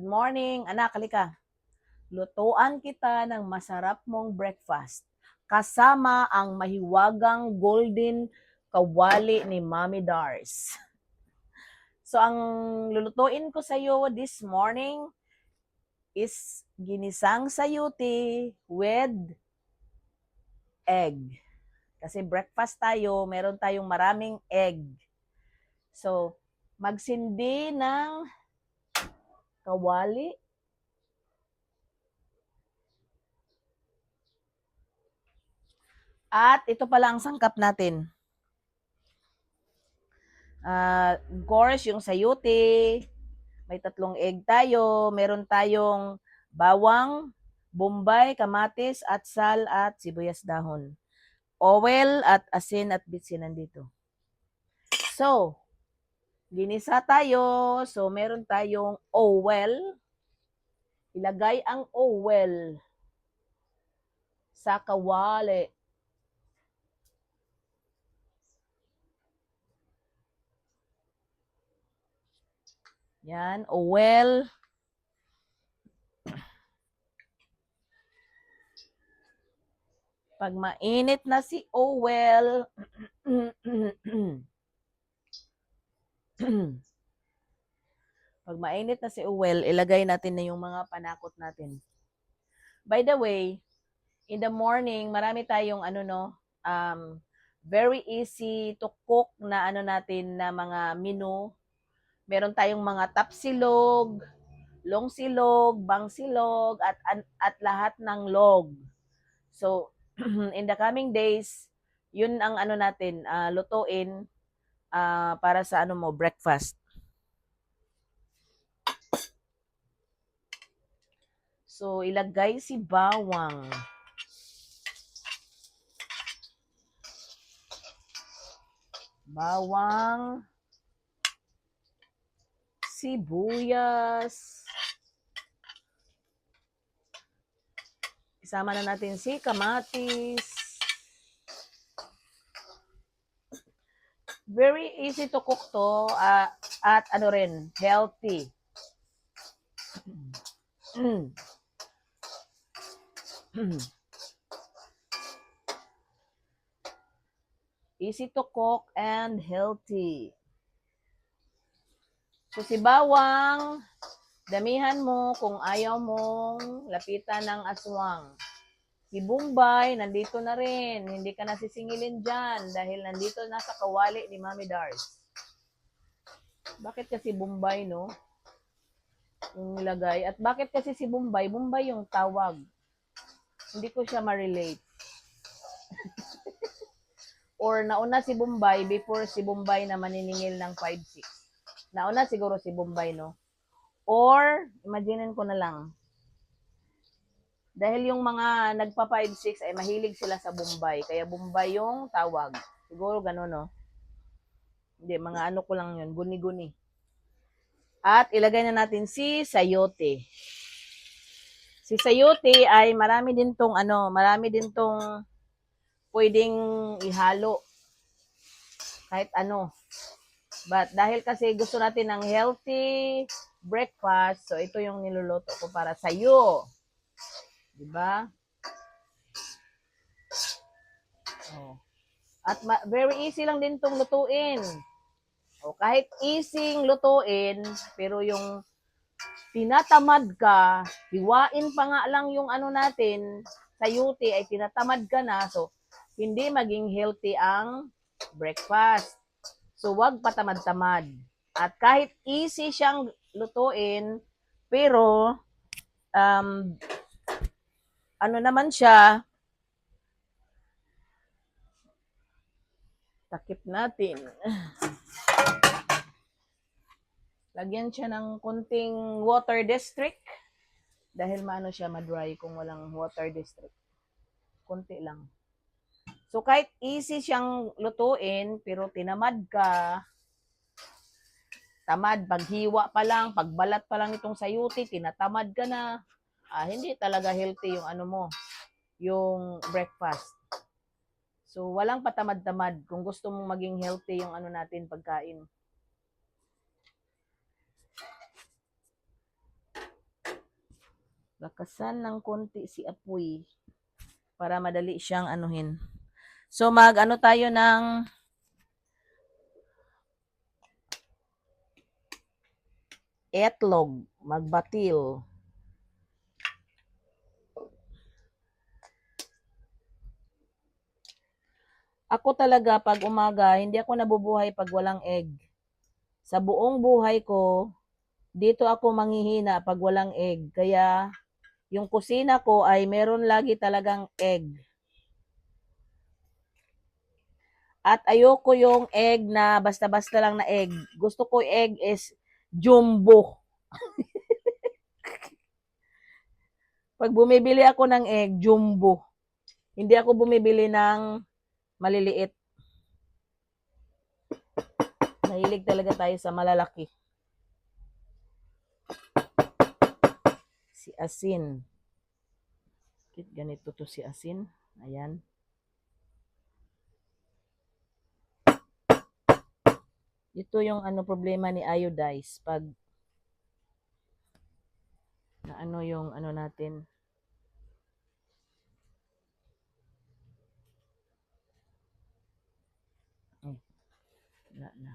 morning. Anak, halika. Lutuan kita ng masarap mong breakfast. Kasama ang mahiwagang golden kawali ni Mommy Dars. So, ang lulutuin ko sa iyo this morning is ginisang sayuti with egg. Kasi breakfast tayo, meron tayong maraming egg. So, magsindi ng kawali. At ito pala ang sangkap natin. Of course, yung sayuti, may 3 egg tayo, meron tayong bawang, bombay, kamatis, atsal, at sibuyas dahon. Oil at asin at bitsin nandito. So, ginisa tayo. So, meron tayong oil. Ilagay ang oil sa kawali. Yan, oil. Pag mainit na si oil, pag mainit na si oil, ilagay natin na yung mga panakot natin. By the way, in the morning, marami tayong very easy to cook na natin na mga menu. Meron tayong mga tapsilog, longsilog, bangsilog, at lahat ng log. So, in the coming days, yun ang natin, lutuin para sa breakfast. So, ilagay si bawang. Bawang, sibuyas. Isama na natin si kamatis. Very easy to cook to at healthy. Easy to cook and healthy. So si bawang, damihan mo kung ayaw mong lapitan ng aswang. Si Bombay, nandito na rin. Hindi ka nasisingilin dyan dahil nandito na sa kawali ni Mommy Dars. Bakit kasi Bombay, no? Yung nilagay. At bakit kasi si Bombay? Bombay yung tawag. Hindi ko siya ma-relate. Or nauna si Bombay before si Bombay na maniningil ng 5-6. Nauna siguro si Bombay, no? Or, imaginin ko na lang, dahil yung mga nagpa 5-6 ay mahilig sila sa Bombay. Kaya Bombay yung tawag. Siguro gano'n, no? Hindi, mga ko lang yun. Guni-guni. At ilagay na natin si sayote. Si sayote ay marami din tong pwedeng ihalo. Kahit ano. But dahil kasi gusto natin ng healthy breakfast, so ito yung niluluto ko para sa iyo. Diba? Oh. At very easy lang din tong lutuin. O kahit easy lutuin, pero yung tinatamad ka, hiwain pa nga lang yung natin, sayuti ay tinatamad ka na, so hindi maging healthy ang breakfast. So wag patamad-tamad. At kahit easy siyang lutuin, pero naman siya, takip natin. Lagyan siya ng kunting water district dahil maano siya madry kung walang water district. Kunti lang. So kahit easy siyang lutuin pero tinamad ka, tamad paghiwa pa lang, pagbalat pa lang itong sayuti, tinatamad ka na. Hindi talaga healthy yung yung breakfast. So walang patamad-tamad kung gusto mong maging healthy yung natin pagkain. Lakasan ng konti si apoy para madali siyang anuhin. So mag-ano tayo ng etlog, magbatil. Ako talaga pag umaga, hindi ako nabubuhay pag walang egg. Sa buong buhay ko, dito ako manghihina pag walang egg. Kaya yung kusina ko ay meron lagi talagang egg. At ayoko yung egg na basta-basta lang na egg. Gusto ko egg is jumbo. Pag bumibili ako ng egg, jumbo. Hindi ako bumibili ng maliliit. Mahilig talaga tayo sa malalaki. Si asin. Ganito to si asin. Ayan. Ito yung problema ni iodize pag na yung natin. Wala na.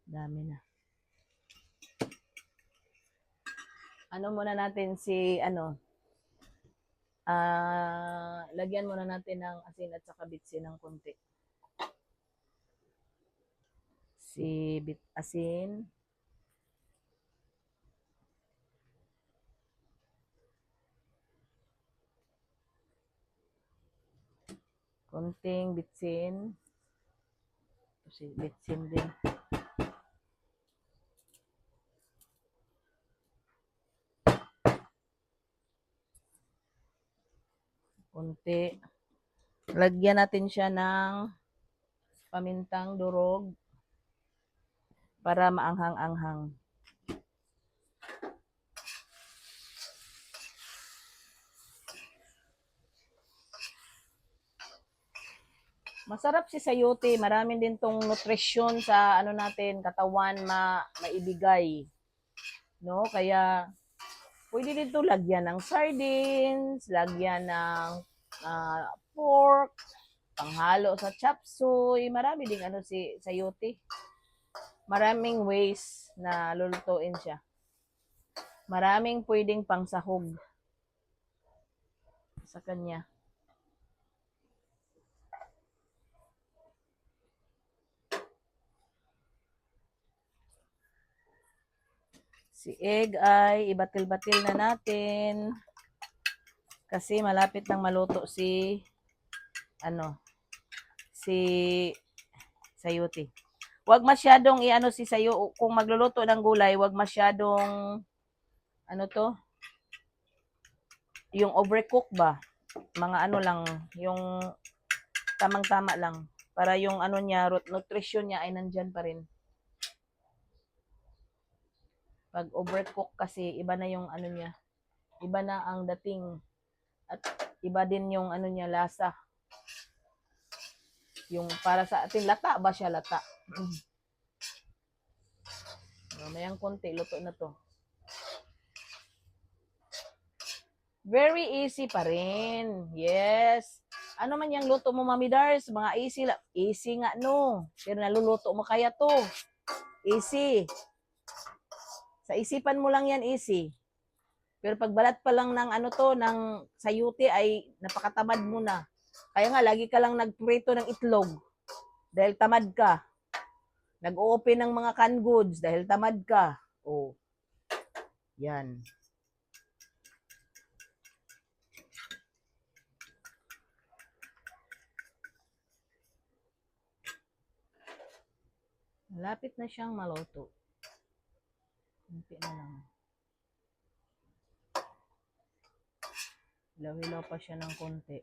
Dami na. Muna natin si lagyan muna natin ng asin at saka bitsin ng konti. Si asin. Konting bitsin. Si bitsin din. Konti. Lagyan natin siya ng pamintang durog para maanghang-anghang. Masarap si sayote, marami din tong nutrisyon sa natin, katawan maibigay. No? Kaya pwede dito lagyan ng sardines, lagyan ng pork, panghalo sa chop suey, marami ding si sayote. Maraming ways na lulutuin siya. Maraming pwedeng pangsahog sa kanya. Si egg ay ibatil-batil na natin kasi malapit nang maluto si si sayote. Huwag masyadong si sayo kung magluluto ng gulay, huwag masyadong yung overcook ba? Mga lang, yung tamang-tama lang para yung niya, nutrition niya ay nandyan pa rin. Pag overcook kasi iba na yung niya. Iba na ang dating at iba din yung niya lasa. Yung para sa atin lata ba siya lata? Mamayang konti luto na to. Very easy pa rin. Yes. Ano man yung luto mo, Mami Dars? Mga easy lang. Easy nga, no. Pero naluluto mo kaya to. Easy. Sa isipan mo lang yan, easy. Pero pag balat pa lang ng ng sayuti ay napakatamad mo na. Kaya nga, lagi ka lang nagprito ng itlog. Dahil tamad ka. Nag-open ng mga canned goods dahil tamad ka. Oh. Yan. Malapit na siyang maluto. Kunti na lang. Hilaw-hilaw pa siya ng konti.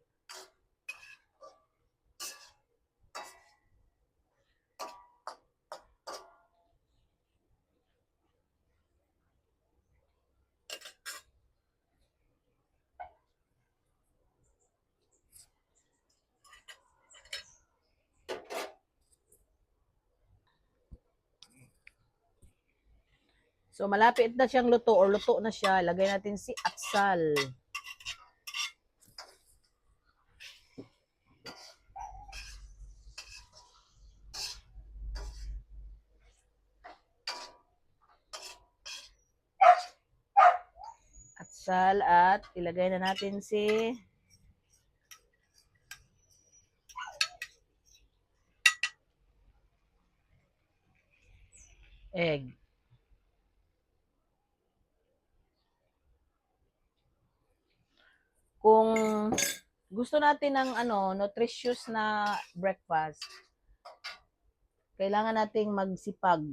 So, malapit na siyang luto or luto na siya. Lagay natin si atsal. Atsal at ilagay na natin si egg. Kung gusto natin ng nutritious na breakfast, kailangan nating magsipag.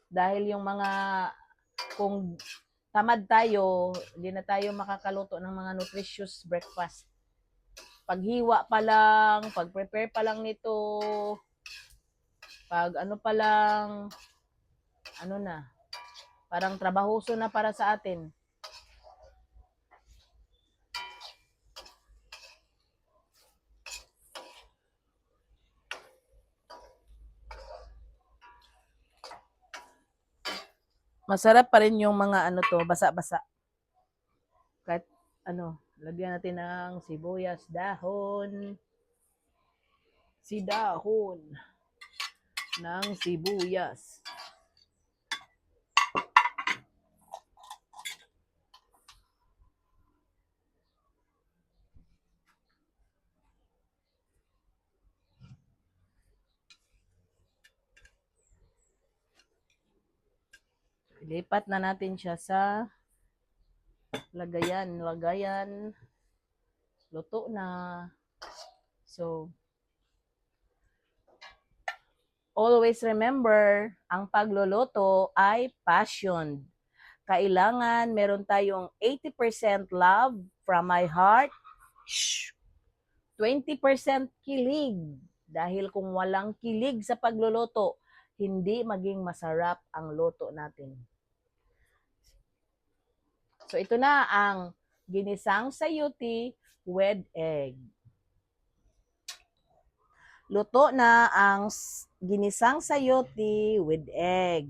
Dahil yung mga, kung tamad tayo, hindi na tayo makakaluto ng mga nutritious breakfast. Paghiwa pa lang, pag-prepare pa lang nito, pag ano pa lang, ano na, parang trabahoso na para sa atin. Masarap pa rin yung mga basa-basa. Kahit lagyan natin ng sibuyas, dahon ng sibuyas. Ilipat na natin siya sa lagayan. Luto na. So, always remember, ang pagluluto ay passion. Kailangan meron tayong 80% love from my heart, 20% kilig. Dahil kung walang kilig sa pagluluto, hindi maging masarap ang luto natin. So ito na ang ginisang sayuti with egg. Luto na ang ginisang sayuti with egg.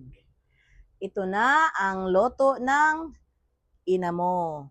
Ito na ang luto ng ina mo.